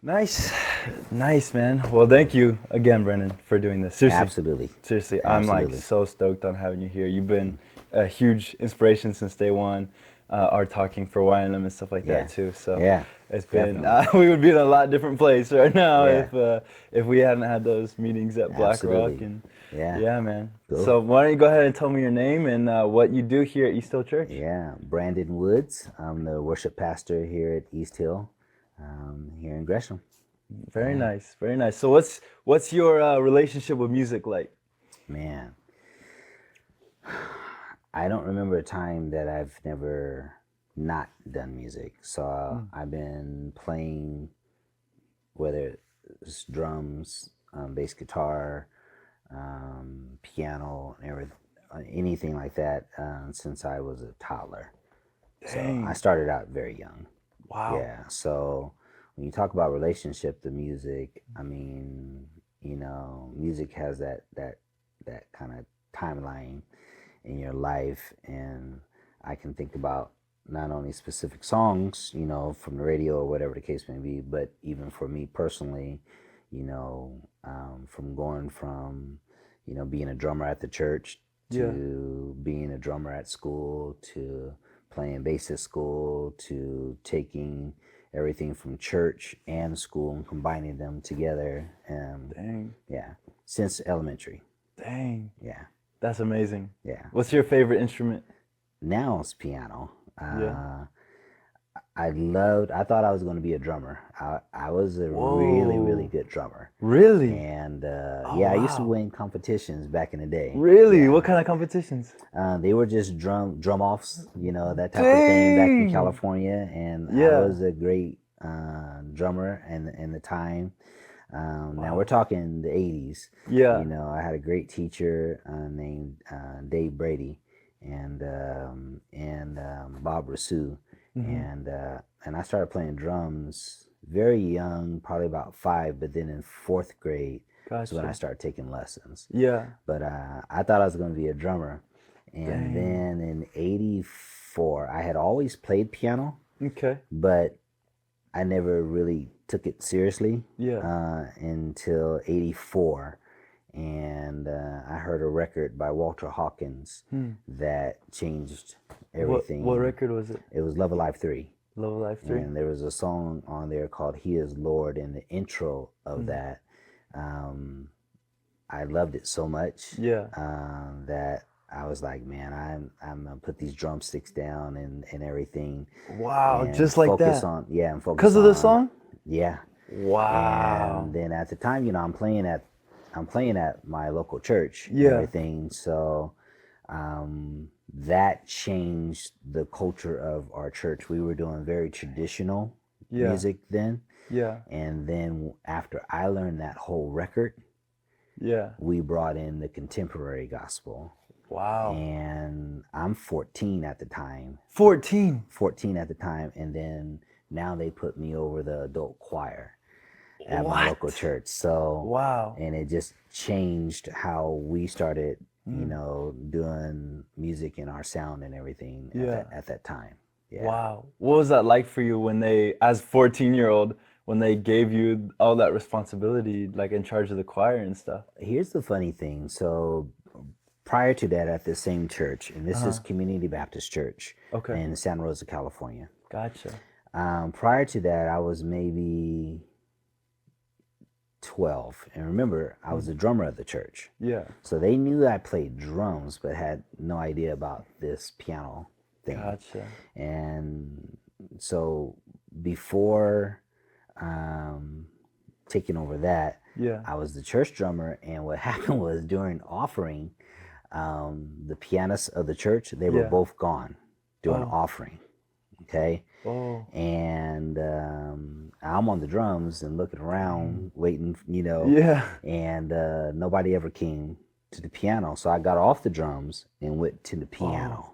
Nice, nice, man. Well, thank you again, Brendan, for doing this. Seriously, Absolutely. seriously, I'm like Absolutely. so stoked on having you here. You've been a huge inspiration since day one. Our talking for YNM and stuff like that Yeah. too. So Yeah. it's been Definitely. we would be in a lot different place right now Yeah. if we hadn't had those meetings at Black Rock Absolutely. and Yeah. yeah, man. Cool. So why don't you go ahead and tell me your name and what you do here at East Hill Church? Yeah. Brandon Woods. I'm the worship pastor here at East Hill, here in Gresham. Very Yeah. nice, very nice. So what's your relationship with music like? Man, I don't remember a time that I've never not done music. So Mm. I've been playing, whether it's drums, bass guitar, piano, and anything like that, since I was a toddler. So I Dang. started out very young. Wow. Yeah. So when you talk about relationship to music, I mean, music has that kind of timeline in your life, and I can think about not only specific songs, from the radio or whatever the case may be, but even for me personally, from going from, being a drummer at the church Yeah. to being a drummer at school to playing bass at school to taking everything from church and school and combining them together. Dang. Yeah, since elementary. Dang. Yeah, That's amazing. yeah. What's your favorite instrument? Now it's piano. Yeah. I thought I was going to be a drummer. I was a really, really Whoa. good drummer. Really? And Oh, yeah, I used to wow. win competitions back in the day. Really? Yeah. What kind of competitions? They were just drum offs, that type of thing back in Dang. California. And I Yeah. was a great drummer in the time. Now we're Wow. talking the 80s. Yeah. I had a great teacher named Dave Brady and Bob Rasu, Hmm. and I started playing drums very young, probably about 5. But then in fourth grade is when I Gotcha. started taking lessons. Yeah. But I thought I was going to be a drummer, and Dang. then in '84, I had always played piano, Okay. but I never really took it seriously Yeah. until '84, and I heard a record by Walter Hawkins Hmm. that changed What everything. record was it? It was Love Alive 3, Love Life 3? and there was a song on there called He Is Lord, and the intro of Hmm. that, um, I loved it so much Yeah. that I was like, man, I'm gonna put these drumsticks down and everything, Wow. and Just like focus that. on, yeah, and focus Because of the on, song? yeah. And Wow. then at the time, I'm playing at my local church and Yeah. everything. So that changed the culture of our church. We were doing very traditional Yeah. music then. Yeah. And then after I learned that whole record, Yeah. we brought in the contemporary gospel. Wow. And I'm 14 at the time. 14. 14 at the time. And then now they put me over the adult choir at my local What? church. So, Wow. and it just changed how we started, Mm. doing music and our sound and everything at Yeah. that time. Yeah. Wow. What was that like for you when they, as 14-year-old, when they gave you all that responsibility, like in charge of the choir and stuff? Here's the funny thing. So, prior to that, at the same church, and this is Uh-huh. Community Baptist Church Okay. in Santa Rosa, California. Gotcha. Prior to that, I was maybe 12. And remember, I was Mm. the drummer of the church. Yeah. So they knew I played drums, but had no idea about this piano thing. Gotcha. And so before um, taking over that, Yeah. I was the church drummer. And what happened was during offering, the pianists of the church, they were Yeah. both gone during Oh. offering. Okay. Oh. And I'm on the drums and looking Dang. around, waiting, Yeah. and nobody ever came to the piano. So I got off the drums and went to the Oh. piano.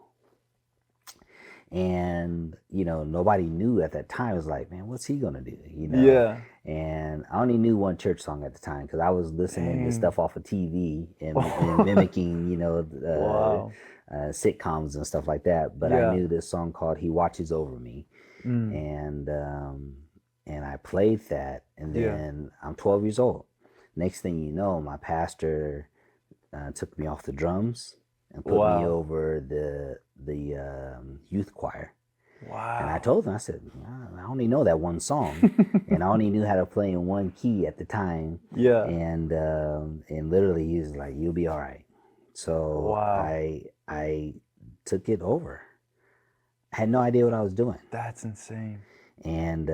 And, nobody knew at that time. It was like, man, what's he going to do? Yeah. And I only knew one church song at the time because I was listening to Dang. stuff off of TV and Oh. mimicking, Wow. sitcoms and stuff like that. But I Yeah. knew this song called He Watches Over Me. Mm. And and I played that, and Yeah. then I'm 12 years old. Next thing you know, my pastor took me off the drums and put me Wow. over the youth choir. And I Wow. told him, I said, I only know that one song, and I only knew how to play in one key at the time. Yeah. And literally, he was like, "You'll be all right." So Wow. I took it over. I had no idea what I was doing, That's insane. and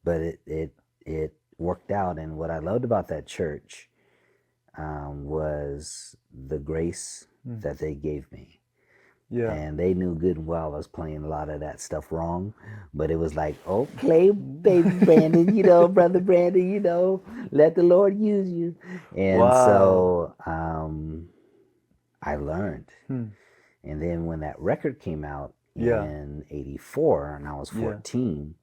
but it worked out. And what I loved about that church was the grace Mm. that they gave me. Yeah. And they knew good and well I was playing a lot of that stuff wrong, but it was like, okay, baby Brandon, brother Brandon, let the Lord use you. And Wow. so I learned. Hmm. And then when that record came out Yeah. in '84 and I was Yeah. 14,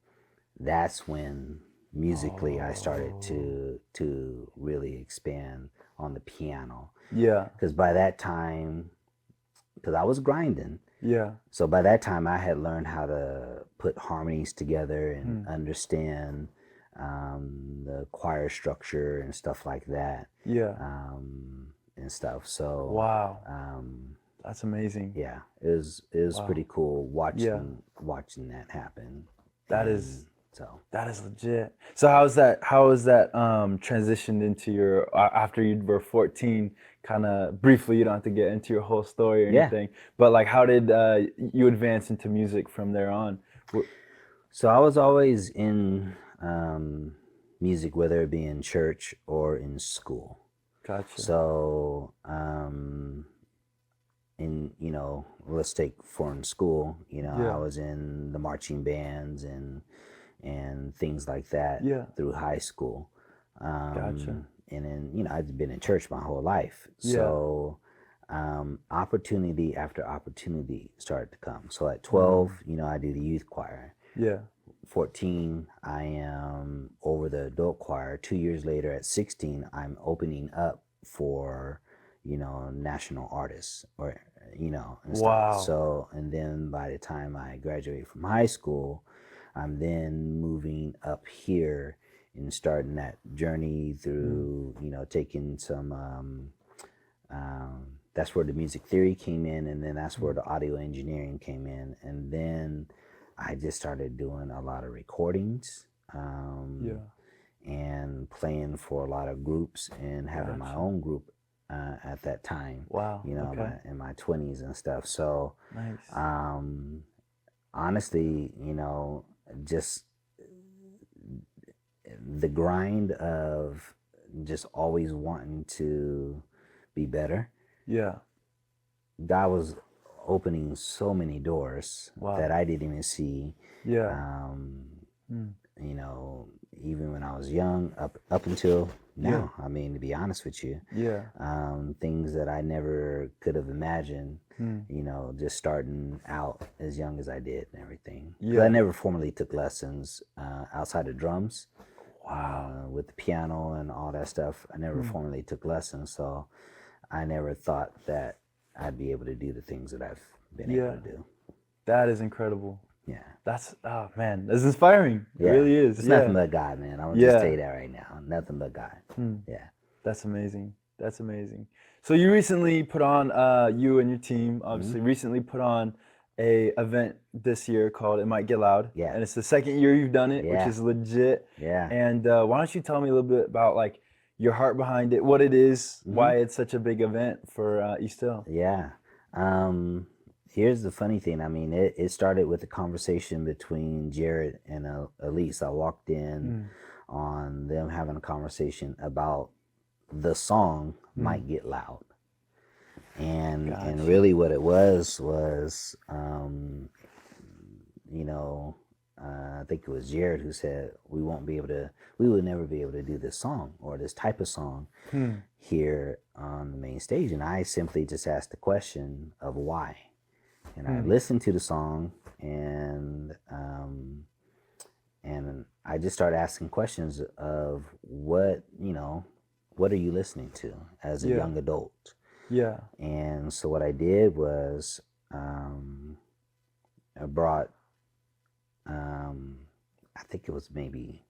that's when musically I started Oh. to really expand on the piano. Yeah. Because by that time, because I was grinding, Yeah. so by that time I had learned how to put harmonies together and Hmm. understand the choir structure and stuff like that, Yeah. and stuff. So Wow. um, That's amazing. yeah, it was Wow. pretty cool Yeah. watching that happen. That And is so that is legit. So how was that transitioned into your after you were 14, kind of briefly, you don't have to get into your whole story or yeah, anything, but like how did you advance into music from there on? so I was always in music, whether it be in church or in school. Gotcha. So let's take foreign school. I Yeah. was in the marching bands and things like that Yeah. through high school. Gotcha. And then I've been in church my whole life, Yeah. so opportunity after opportunity started to come. So at Mm. 12, I do the youth choir. Yeah. 14, I am over the adult choir. 2 years later, at 16, I'm opening up for, national artists or, and stuff. Wow. So, and then by the time I graduate from high school, I'm then moving up here and starting that journey Mm. through, taking some, that's where the music theory came in, and then that's where Mm. the audio engineering came in, and then I just started doing a lot of recordings, Yeah. and playing for a lot of groups and having my Gotcha. own group at that time, Wow. Okay. in my 20s and stuff. So Nice. um, honestly, just the grind of just always wanting to be better. Yeah. God was opening so many doors that Wow. I didn't even see. Yeah. Um, Mm. you know, Even when I was young, up until Yeah. now. I mean, to be honest with you, Yeah. things that I never could have imagined. Mm. Just starting out as young as I did and everything. Because I Yeah. never formally took lessons outside of drums, Wow. with the piano and all that stuff. I never Mm. formally took lessons, so I never thought that I'd be able to do the things that I've been able Yeah. to do. That is incredible. Yeah. That's oh man, that's inspiring. It Yeah. really is. It's nothing Yeah. but God, man. I'm gonna just tell Yeah. you that right now. Nothing but God. Mm. Yeah. That's amazing. That's amazing. So you recently put on you and your team Hmm. obviously recently put on a event this year called It Might Get Loud, Yeah. and it's the second year you've done it, which Yeah. is legit. Yeah. And why don't you tell me a little bit about like your heart behind it, what it is, Hmm. why it's such a big event for East Hill? Yeah. Here's the funny thing. I mean, it started with a conversation between Jared and Elise. I walked in Mm. on them having a conversation about the song Mm. Might Get Loud. And Gotcha. really what it was I think it was Jared who said we would never be able to do this song or this type of song Hmm. here on the main stage. And I simply just asked the question of why. And I Hmm. listened to the song, and I just started asking questions of what are you listening to as a Yeah. young adult? Yeah. And so what I did was I brought I think it was maybe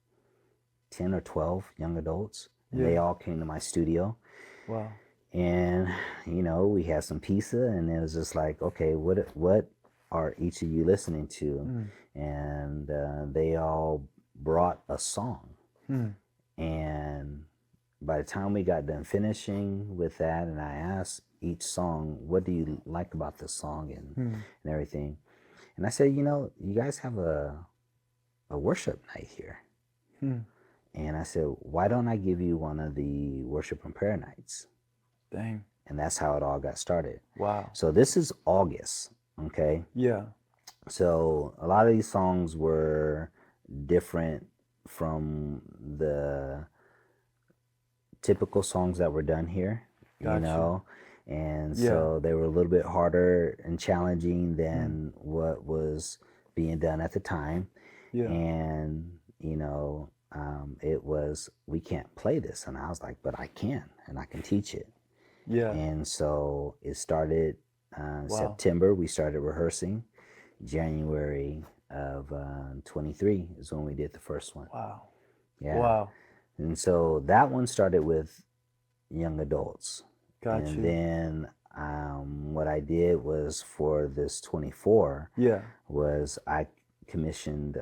10 or 12 young adults. And Yeah. they all came to my studio. Wow. And, we had some pizza, and it was just like, okay, what are each of you listening to? And they all brought a song. And by the time we got done finishing with that, and I asked each song, what do you like about this song and everything? And I said, you guys have a worship night here. And I said, why don't I give you one of the worship and prayer nights? Dang. And that's how it all got started. Wow. So this is August, okay? Yeah. So a lot of these songs were different from the typical songs that were done here, Gotcha. And Yeah. so they were a little bit harder and challenging than what was being done at the time. Yeah. And, it was, we can't play this. And I was like, but I can, and I can teach it. Yeah. And so it started September. We started rehearsing. January of 23 is when we did the first one. Wow. Yeah. Wow. And so that one started with young adults. Got And you. then what I did was for this 24 Yeah. was I commissioned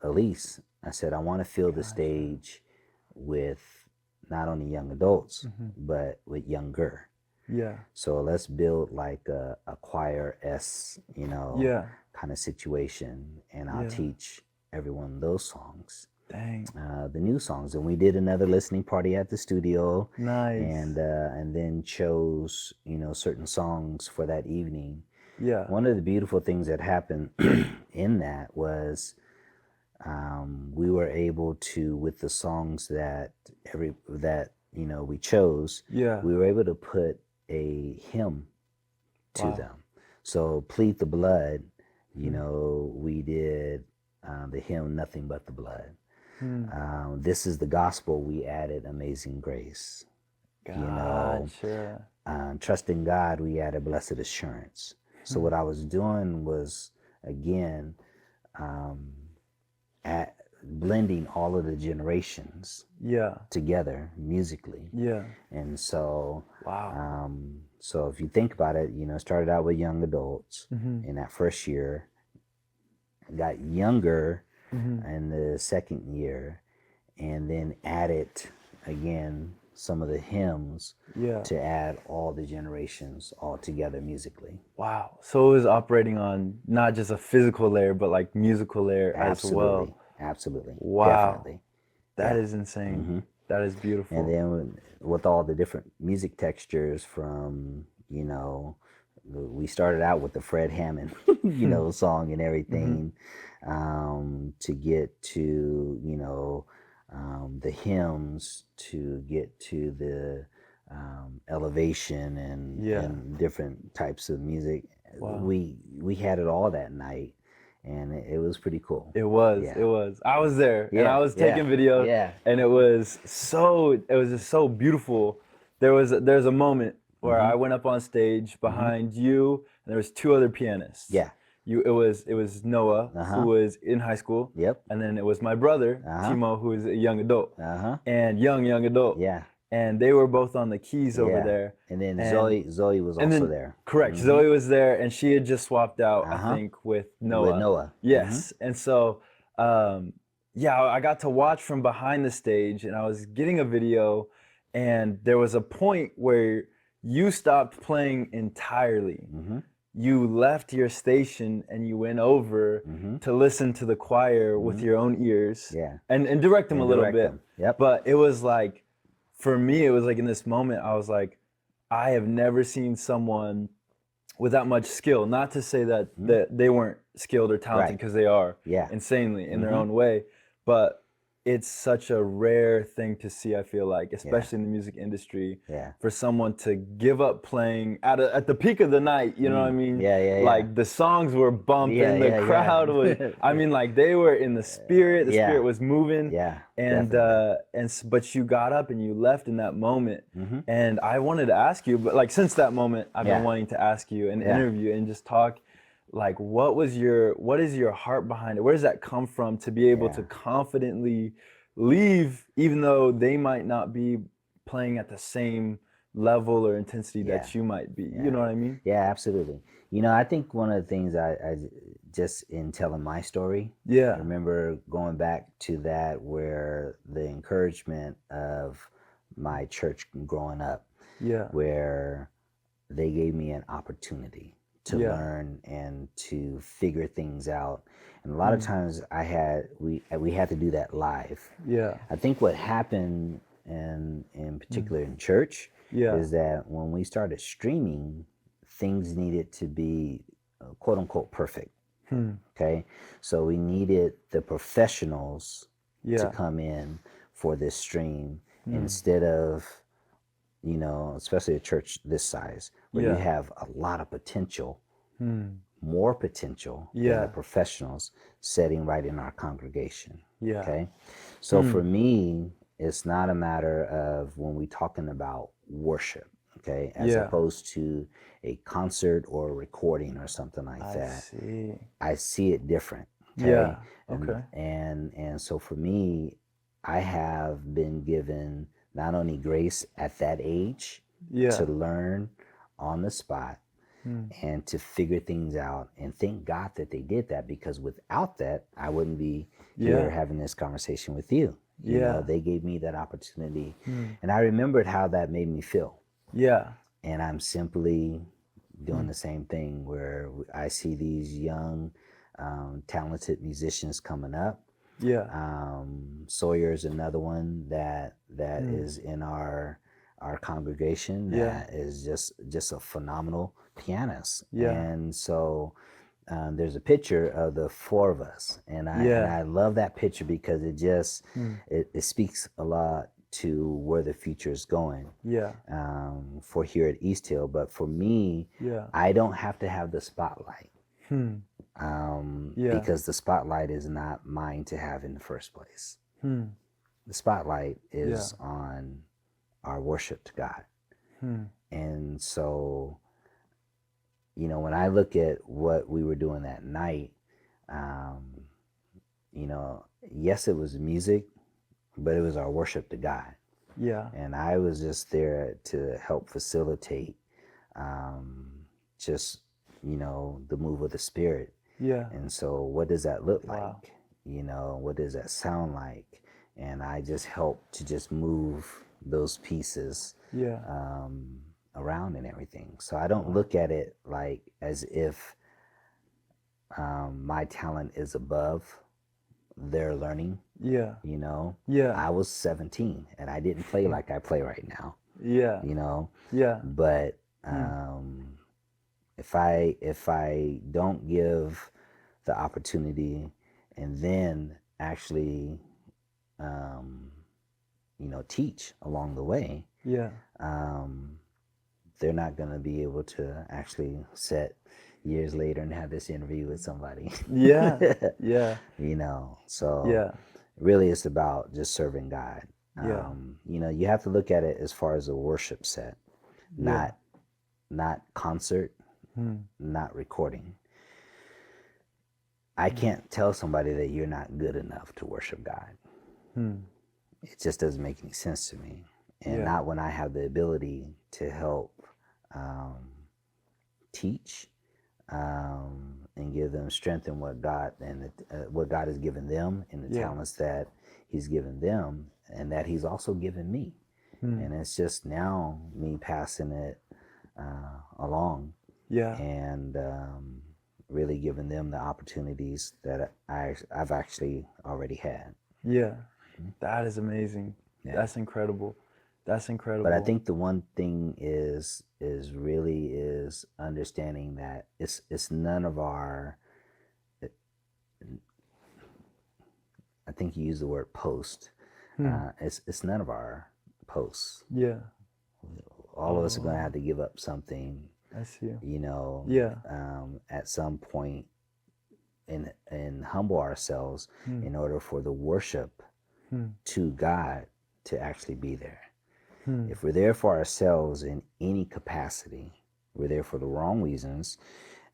Elise. I said, I want to fill the stage with not only young adults, but with younger. Yeah. So let's build like a choir-esque, Yeah. kind of situation, and I'll teach everyone those songs. Dang. The new songs. And we did another listening party at the studio. Nice. And then chose, certain songs for that evening. Yeah. One of the beautiful things that happened in that was we were able to, with the songs that we chose, Yeah. we were able to put a hymn to Wow. them. So Plead the Blood, we did the hymn Nothing But the Blood. This Is the Gospel, we added Amazing Grace. Gotcha. Trust in God, we added Blessed Assurance. So what I was doing was, again, blending all of the generations Yeah. together musically. Yeah. And so, Wow. so if you think about it, started out with young adults in that first year, got younger in the second year, and then added again some of the hymns Yeah. to add all the generations all together musically. Wow. So it was operating on not just a physical layer, but like musical layer as well. Absolutely. Wow. Definitely. That Yeah. is insane. That is beautiful. And then with all the different music textures from, we started out with the Fred Hammond, song and everything, to get to, the hymns, to get to the elevation and different types of music. Wow. We had it all that night, and it was pretty cool. It was. Yeah. It was. I was there, and Yeah, I was taking yeah, video, yeah. and it was just so beautiful. There's a moment where I went up on stage behind you, and there was two other pianists. Yeah. It was Noah, who was in high school. Yep. And then it was my brother, Timo, who is a young adult. And young adult. Yeah. And they were both on the keys over there. And then Zoe was also there. Correct. Zoe was there, and she had just swapped out, I think, with Noah. With Noah. Yes. And so, I got to watch from behind the stage, and I was getting a video, and there was a point where you stopped playing entirely. You left your station and you went over to listen to the choir with your own ears. Yeah. And direct them a little bit. Yep. But it was like, for me, it was like in this moment, I was like, I have never seen someone with that much skill. Not to say that they weren't skilled or talented, because they are insanely in their own way. But it's such a rare thing to see, I feel like, especially in the music industry, for someone to give up playing at the peak of the night, you know what I mean? Like the songs were bumping, the crowd was, I mean, like they were in the spirit was moving. But you got up and you left in that moment. And I wanted to ask you, but like since that moment, I've been wanting to ask you and interview and just talk like what is your heart behind it? Where does that come from to be able to Yeah. confidently leave even though they might not be playing at the same level or intensity Yeah. that you might be? You Yeah. know what I mean? Yeah, absolutely. You know, I think one of the things I just in telling my story, I Yeah. remember going back to that where the encouragement of my church growing up, Yeah. where they gave me an opportunity to Yeah. learn and to figure things out. And a lot of Mm. times we had to do that live. Yeah. I think what happened in Mm. particular in church Yeah. is that when we started streaming, things needed to be quote unquote perfect. Hmm. Okay. So we needed the professionals to Yeah. come in for this stream Mm. instead of, you know, especially a church this size where you Yeah. have a lot of potential, Hmm. more potential than the Yeah. professionals sitting right in our congregation. Yeah. Okay. So Hmm. for me, it's not a matter of when we talking about worship, okay, as Yeah. opposed to a concert or a recording or something like I that. see. I see it different. Okay. Yeah. Okay. And so for me, I have been given not only grace at that age to Yeah. learn on the spot Hmm. and to figure things out. And thank God that they did that, because without that, I wouldn't be here Yeah. having this conversation with you. You know, Yeah. they gave me that opportunity. Hmm. And I remembered how that made me feel. Yeah. And I'm simply doing Hmm. the same thing where I see these young, talented musicians coming up. Yeah. Sawyer's another one that Hmm. is in our congregation Yeah. that is just a phenomenal pianist. Yeah. And so there's a picture of the four of us, and Yeah. I love that picture because it just Hmm. it speaks a lot to where the future is going Yeah. for here at East Hill. But for me, Yeah. I don't have to have the spotlight Hmm. Yeah. because the spotlight is not mine to have in the first place. Hmm. The spotlight Yeah. is on our worship to God. Hmm. And so, you know, when I look at what we were doing that night, um, you know, yes, it was music, but it was our worship to God. Yeah. And I was just there to help facilitate um, just, you know, the move of the Spirit. Yeah. And so, what does that look Wow. like? You know, what does that sound like? And I just help to just move those pieces Yeah. around and everything. So I don't Wow. look at it like as if my talent is above their learning. Yeah. You know, Yeah. I was 17 and I didn't play like I play right now. Yeah. You know, Yeah. but Hmm. if I don't give the opportunity and then actually you know, teach along the way, Yeah. um, they're not going to be able to actually sit years later and have this interview with somebody. Yeah. Yeah. You know, so Yeah. really it's about just serving God. Yeah. You know, you have to look at it as far as a worship set, Yeah. not concert, Hmm. not recording. I Hmm. can't tell somebody that you're not good enough to worship God. Hmm. It just doesn't make any sense to me. And Yeah. not when I have the ability to help um, teach and give them strength in what God what God has given them and the Yeah. talents that He's given them and that He's also given me. Hmm. And it's just now me passing it along Yeah. and really giving them the opportunities that I've actually already had. Yeah. That is amazing. Yeah. That's incredible. That's But I incredible. think the one thing is really is understanding that it's none of our. I think you use the word post. Hmm. It's none of our posts. Yeah. All of us are going to have Oh, to give up something, I see. you know, Yeah. at some point, and humble ourselves Hmm. in order for the worship Hmm. to God to actually be there. Hmm. If we're there for ourselves in any capacity, we're there for the wrong reasons,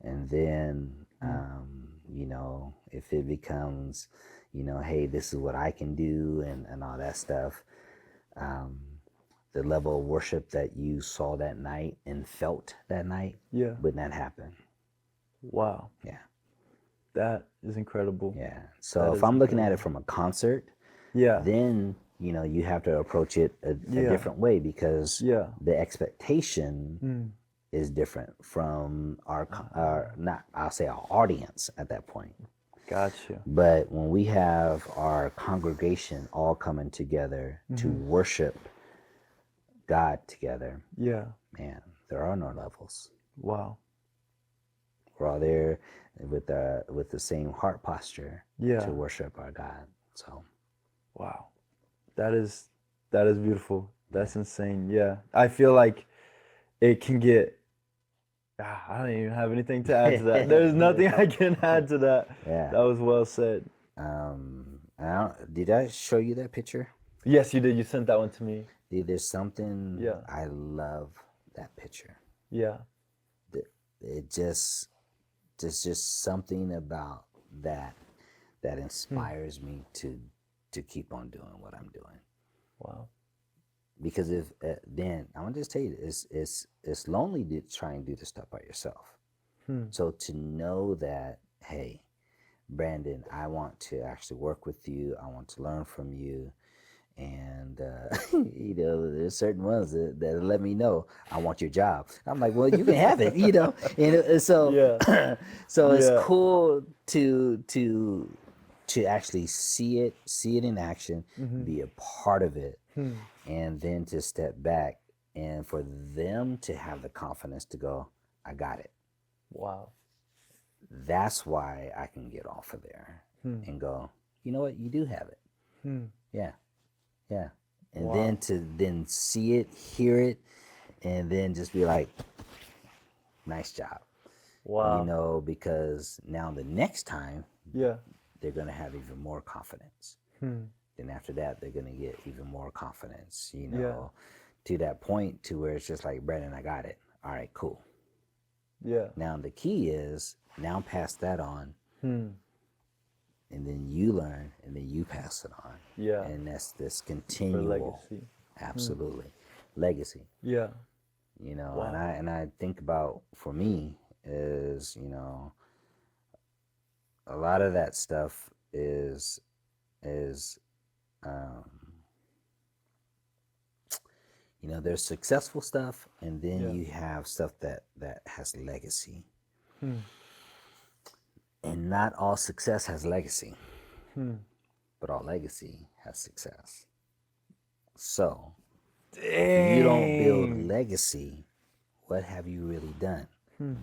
and then You know, if it becomes, you know, hey, this is what I can do, and all that stuff, the level of worship that you saw that night and felt that night Yeah. would not happen. Wow. Yeah. That is incredible. Yeah. So That if is I'm looking at incredible. it from a concert, Yeah. then, you know, you have to approach it a Yeah. different way, because Yeah. the expectation is different from our not, I'll say, our audience at that point. Gotcha. But when we have our congregation all coming together to worship God together, Yeah. man, there are no levels. Wow. We're all there with the same heart posture Yeah. to worship our God. So, wow. That is beautiful. That's insane. Yeah. I feel like it can get I don't even have anything to add to that. There's nothing I can add to that. yeah. That was well said. Did I show you that picture? Yes, you did. You sent that one to me. There's something, Yeah. I love that picture. Yeah. It just, there's just something about that inspires me to keep on doing what I'm doing. Wow. Because if then I'm gonna just tell you, it's lonely to try and do this stuff by yourself. So to know that, hey, Brandon, I want to actually work with you. I want to learn from you. And, you know, there's certain ones that let me know, I want your job. I'm like, well, you can have it, you know? And so, Yeah. so it's Yeah. cool to actually see it in action, be a part of it, and then to step back and for them to have the confidence to go, I got it. Wow. That's why I can get off of there and go, you know what, you do have it. Yeah. Yeah. And Wow. then to then see it, hear it, and then just be like, nice job. Wow. You know, because now the next time, Yeah. they're going to have even more confidence. Then after that, they're going to get even more confidence, you know, to that point to where it's just like, Brandon, I got it. All right, cool. Yeah. Now the key is now pass that on. And then you learn, and then you pass it on. Yeah. And that's this continual legacy. Absolutely. Legacy. Yeah. You know, Wow. and I think about, for me, is, you know, a lot of that stuff is you know, there's successful stuff, and then you have stuff that has legacy. And not all success has legacy, but all legacy has success. So, if you don't build legacy, what have you really done?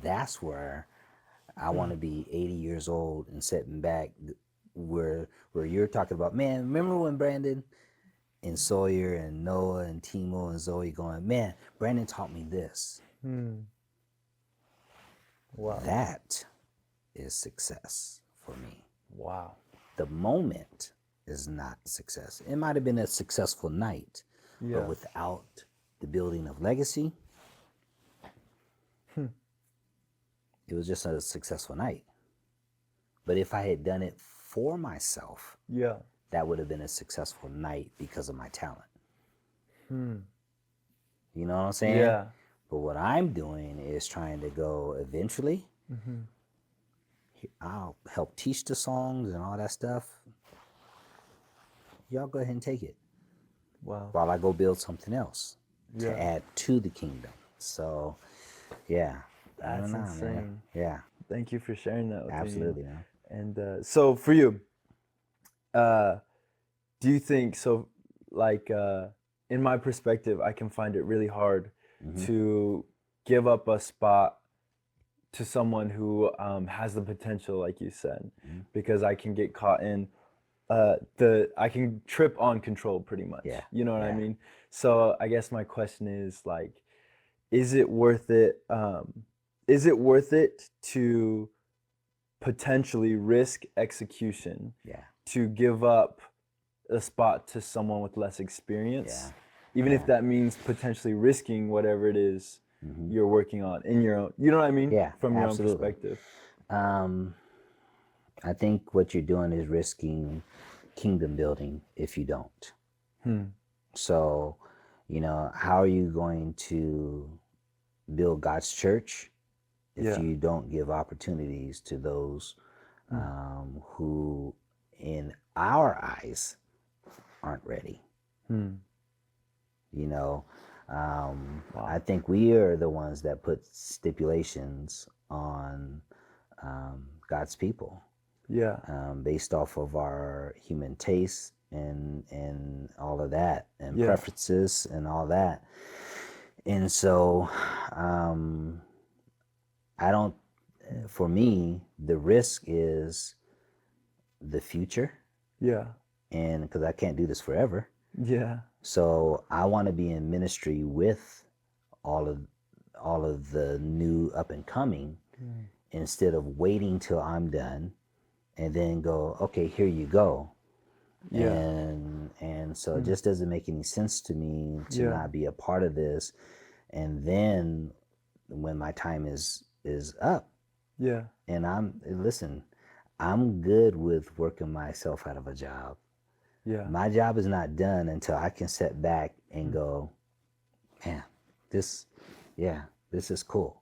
That's where I want to be 80 years old and sitting back where you're talking about, man, remember when Brandon and Sawyer and Noah and Timo and Zoe going, man, Brandon taught me this. Wow. That is success for me. Wow. The moment is not success. It might have been a successful night, but without the building of legacy, it was just a successful night. But if I had done it for myself, that would have been a successful night because of my talent. You know what I'm saying? Yeah. But what I'm doing is trying to go eventually. I'll help teach the songs and all that stuff. Y'all go ahead and take it. Wow. While I go build something else Yeah. to add to the kingdom. So, yeah. I That's don't know, insane. man. Yeah. Thank you for sharing that with Absolutely, me. man. And so for you, do you think so? Like in my perspective, I can find it really hard to give up a spot to someone who has the potential, like you said, because I can get caught in I can trip on control pretty much. Yeah. You know what I Yeah. mean? So I guess my question is like, is it worth it? Is it worth it to potentially risk execution to give up a spot to someone with less experience, even if that means potentially risking whatever it is you're working on in your own, you know what I mean? Yeah, From your absolutely. own perspective. Um, I think what you're doing is risking kingdom building if you don't. Hmm. So, how are you going to build God's church if Yeah. you don't give opportunities to those Hmm. who, in our eyes, aren't ready? Hmm. You know, I Wow. think we are the ones that put stipulations on God's people Yeah. based off of our human tastes and all of that, and Yeah. preferences and all that. And so, um, I don't. Hmm. For me, the risk is the future, Yeah. and because I can't do this forever, Yeah. so I want to be in ministry with all of all of the new up and coming, Hmm. instead of waiting till I'm done and then go, okay, here you go. Yeah. And so it Hmm. just doesn't make any sense to me to Yeah. not be a part of this. And then when my time is up, Yeah. and listen, I'm good with working myself out of a job. Yeah. My job is not done until I can sit back and Hmm. go, man, this, yeah, this is cool.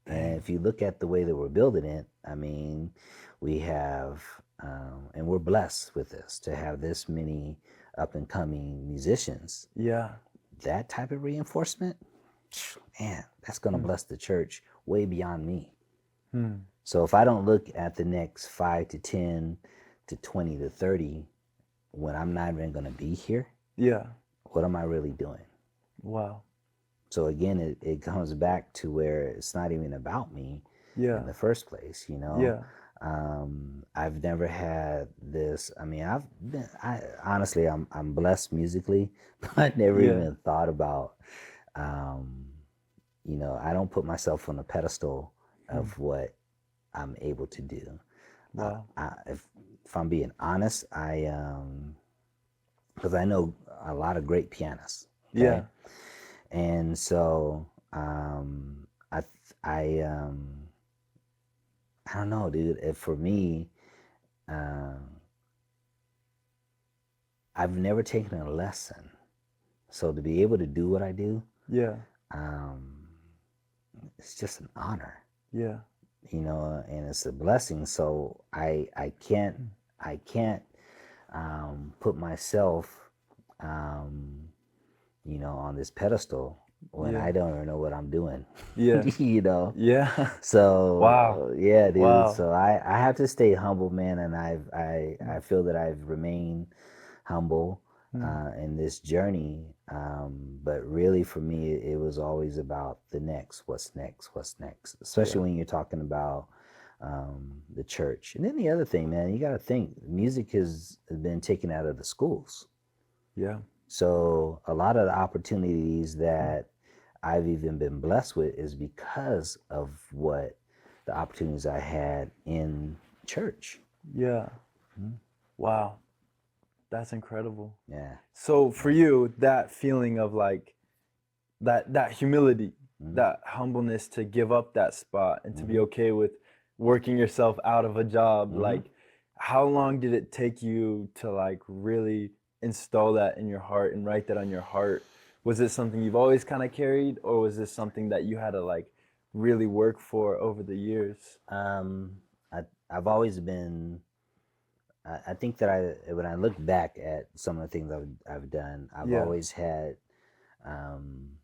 And Dang. if you look at the way that we're building it, I mean, we have, and we're blessed with this to have this many up and coming musicians. Yeah. That type of reinforcement, man, that's going to Hmm. bless the church way beyond me. Hmm. So if I don't look at the next 5 to 10 to 20 to 30 when I'm not even going to be here, Yeah. what am I really doing? Wow. So again, it comes back to where it's not even about me in Yeah. the first place. Yeah. I've never had this. I mean, honestly, I'm blessed musically, but I never Yeah. even thought about, um, I don't put myself on a pedestal Hmm. of what I'm able to do. Wow. If I'm being honest, because I know a lot of great pianists. Okay, Yeah. and so I I don't know, dude. For me, um, I've never taken a lesson, so to be able to do what I do, Yeah. um, it's just an honor, Yeah. and it's a blessing. So Hmm. I can't put myself, um, on this pedestal when I Yeah. don't even know what I'm doing, Yeah. you know. Yeah. Wow. So yeah, dude. Wow. So I have to stay humble, man, and I Hmm. feel that I've remained humble Hmm. in this journey. But really, for me, it was always about the next. What's next? What's next? Especially Yeah. when you're talking about the church. And then the other thing, man, you got to think music has been taken out of the schools. Yeah. So a lot of the opportunities Hmm. that I've even been blessed with is because of what the opportunities I had in church. Yeah. Mhm. Wow. That's incredible. Yeah. So for you, that feeling of like that humility, Mm-hmm. that humbleness to give up that spot and to be Mm-hmm. okay with working yourself out of a job, Mm-hmm. like how long did it take you to like really install that in your heart and write that on your heart? Was it something you've always kind of carried, or was this something that you had to like really work for over the years? Um, I've always been. I think that when I look back at some of the things I've done, I've Yeah. always had um,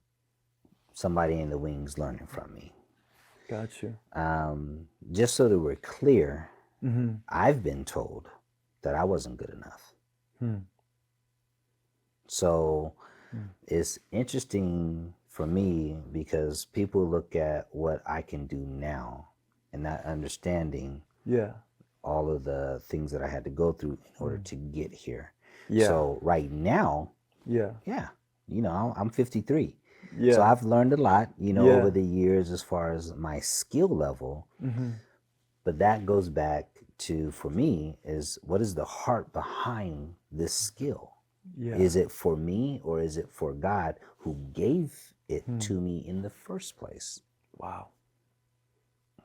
somebody in the wings learning from me. Got you. Just so that we're clear, Mm-hmm. I've been told that I wasn't good enough. Hmm. So Hmm. it's interesting for me because people look at what I can do now and not understanding Yeah. all of the things that I had to go through in order Hmm. to get here. Yeah. So right now, Yeah. yeah, I'm 53. So Yeah. I've learned a lot, over Yeah. the years as far as my skill level, Mm-hmm. but that goes back to, for me, is what is the heart behind this skill? Yeah. Is it for me or is it for God who gave it Hmm. to me in the first place? Wow.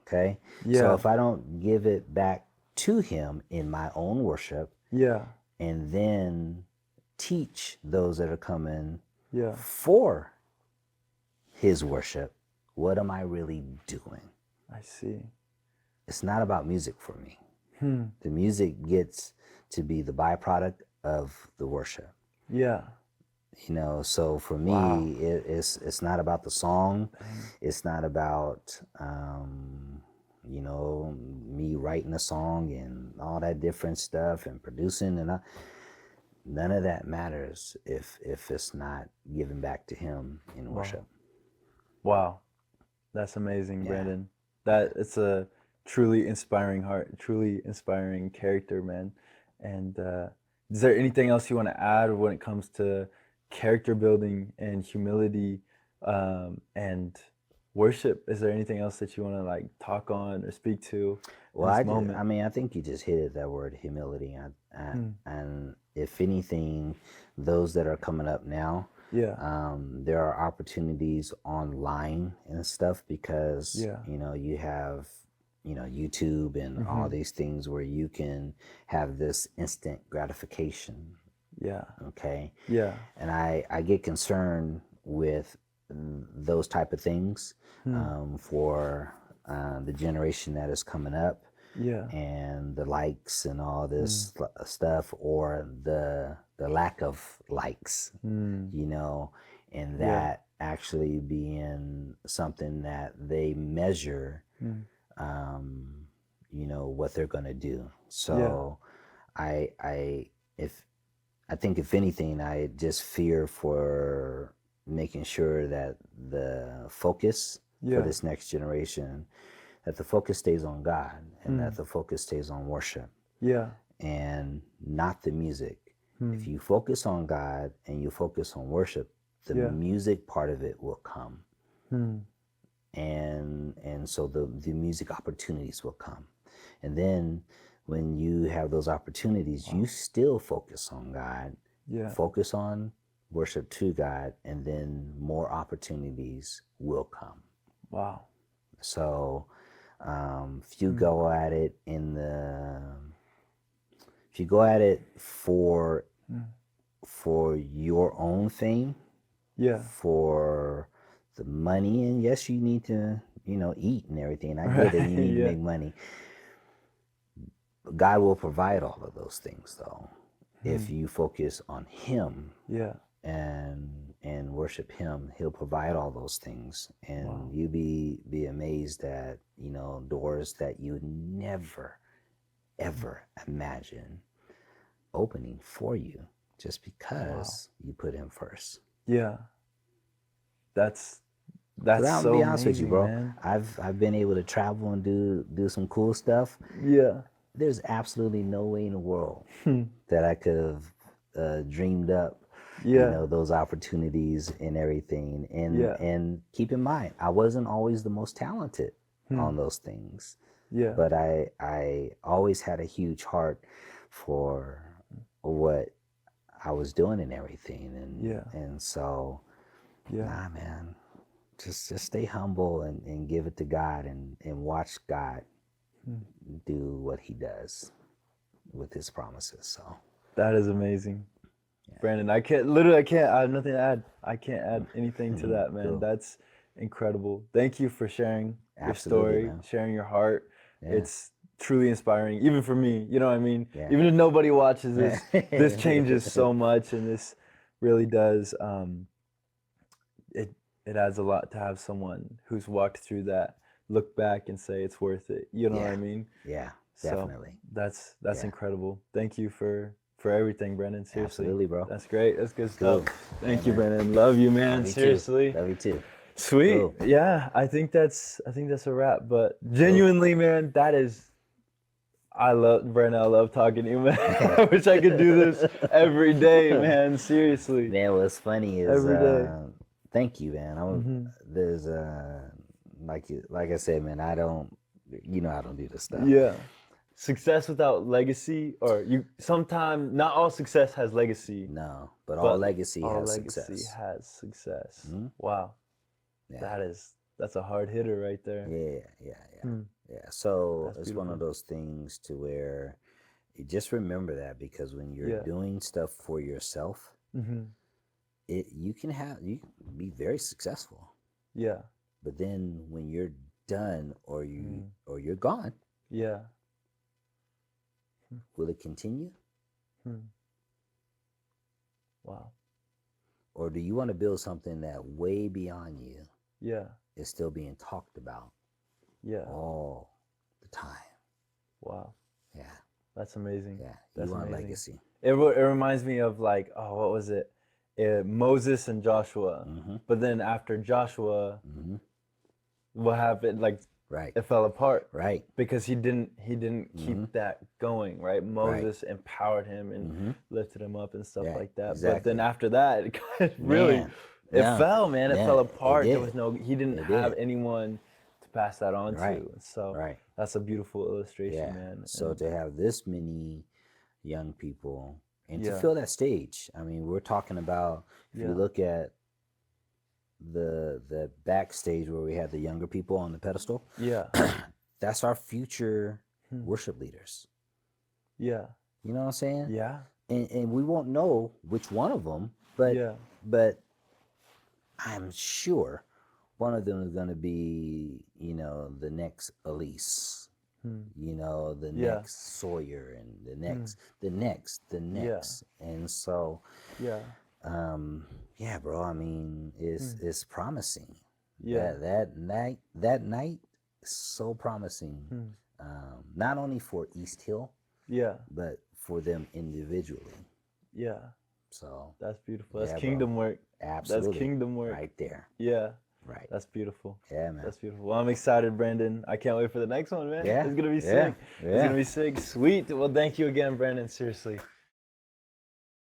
Okay. Yeah. So if I don't give it back to him in my own worship, Yeah. and then teach those that are coming Yeah. for his worship, what am I really doing? I see. It's not about music for me. Hmm. The music gets to be the byproduct of the worship. Yeah. You know, so for Wow. me, it's not about the song. Dang. It's not about you know, me writing a song and all that different stuff and producing and none of that matters if it's not given back to him in worship. Wow. That's amazing, Yeah. Brandon. That it's a truly inspiring heart, truly inspiring character, man. And is there anything else you want to add when it comes to character building and humility and worship? Is there anything else that you want to like talk on or speak to Well, in this moment? I think you just hit it, that word humility. Hmm. And if anything, those that are coming up now, Yeah. there are opportunities online and stuff because, Yeah. you know, you have, you know, YouTube and all Mhm. these things where you can have this instant gratification. Yeah. Okay. Yeah. And I get concerned with those type of things for the generation that is coming up, Yeah. and the likes and all this stuff, or the lack of likes, you know, and Yeah. that actually being something that they measure, you know, what they're going to do. So if I think if anything, I just fear for making sure that the focus for Yeah. this next generation, that the focus stays on God and that the focus stays on worship Yeah. and not the music. Hmm. If you focus on God and you focus on worship, the Yeah. music part of it will come. Hmm. And so the music opportunities will come. And then when you have those opportunities, you still focus on God, Yeah. focus on worship to God, and then more opportunities will come. Wow. So if you go at it if you go at it for your own fame, Yeah. for the money, and yes, you need to, you know, eat and everything. I get it. You need to Yeah. make money. God will provide all of those things, though, if you focus on Him Yeah. and worship Him. He'll provide all those things, and you be amazed at, you know, doors that you never ever imagine opening for you just because you put Him first. Yeah. That's Because I'll so be honest with you, amazing, bro. man. I've been able to travel and do some cool stuff. Yeah. There's absolutely no way in the world that I could have dreamed up, you Yeah. know, those opportunities and everything. Yeah. And keep in mind, I wasn't always the most talented on those things, Yeah. but I always had a huge heart for what I was doing and everything. And so, nah, man, just stay humble and give it to God and watch God do what He does with His promises. So That is amazing. yeah. Brandon, I can't I have nothing to add. I can't add anything to that, man. Cool. That's incredible. Thank you for sharing your Absolutely, story, man. sharing your heart. Yeah. It's truly inspiring, even for me. You know what I mean? Yeah. Even if nobody watches this, this changes so much, and this really does. It adds a lot to have someone who's walked through that look back and say it's worth it. You know what I mean? Yeah, So definitely. that's Yeah. incredible. Thank you for everything, Brandon. Seriously. Absolutely, bro. That's great. That's good stuff. Cool. Thank Yeah, you, man. Brandon. Love you, man. Love you Seriously. too. Love you too. Sweet. Cool. Yeah, I think that's a wrap. But genuinely, man, that is. I love Brandon. I love talking to you, man. I wish I could do this every day, man. Seriously. Man, what's funny is Every day. thank you, man. There's like I said, man, I don't, you know, I don't do this stuff. Yeah. Success without legacy, or you sometimes not all success has legacy. No, but all legacy all has legacy success. has success. Wow. Yeah. That's a hard hitter right there. Yeah. So That's it's one of beautiful. those things to where you just remember that, because when you're Yeah. doing stuff for yourself, Mm-hmm. you can be very successful. Yeah. But then when you're done, or Mm. you're gone, Yeah. will it continue? Hmm. Wow. Or do you want to build something that way beyond you Yeah. is still being talked about Yeah. all the time? Wow. Yeah. That's amazing. Yeah. That's You want amazing. legacy. It reminds me of like, oh, what was it? Moses and Joshua. Mm-hmm. But then after Joshua, Mm-hmm. what happened? Like, Right. it fell apart Right. because he didn't Mm-hmm. keep that going, right? Moses empowered him and Mm-hmm. lifted him up and stuff Yeah, like that. But exactly. then after that, it kind of really, Man. it Yeah. fell, man. It Yeah, fell it apart. There did. was no, he didn't It have did. anyone to pass that on Right. to. So Right. that's a beautiful illustration, Yeah. man. So And to have this many young people and to yeah, fill that stage, I mean, we're talking about, if you yeah, look at the backstage where we had the younger people on the pedestal, yeah, that's our future Hmm. worship leaders. yeah, You know what I'm saying? yeah, And we won't know which one of them, but yeah, but I'm sure one of them is going to be, the next Elise, Hmm. the Yeah. next Sawyer, and the next, Yeah. and so, yeah, yeah, bro. I mean, it's promising. yeah, That night is so promising. Hmm. Not only for East Hill, yeah, but for them individually. yeah. So That's beautiful. That's yeah, kingdom bro. work. Absolutely. That's kingdom work. Right there. Yeah. Right. That's beautiful. Yeah, man. That's beautiful. Well, I'm excited, Brandon. I can't wait for the next one, man. Yeah. It's gonna be Yeah. sick. It's Yeah. gonna be sick. Sweet. Well, thank you again, Brandon. Seriously.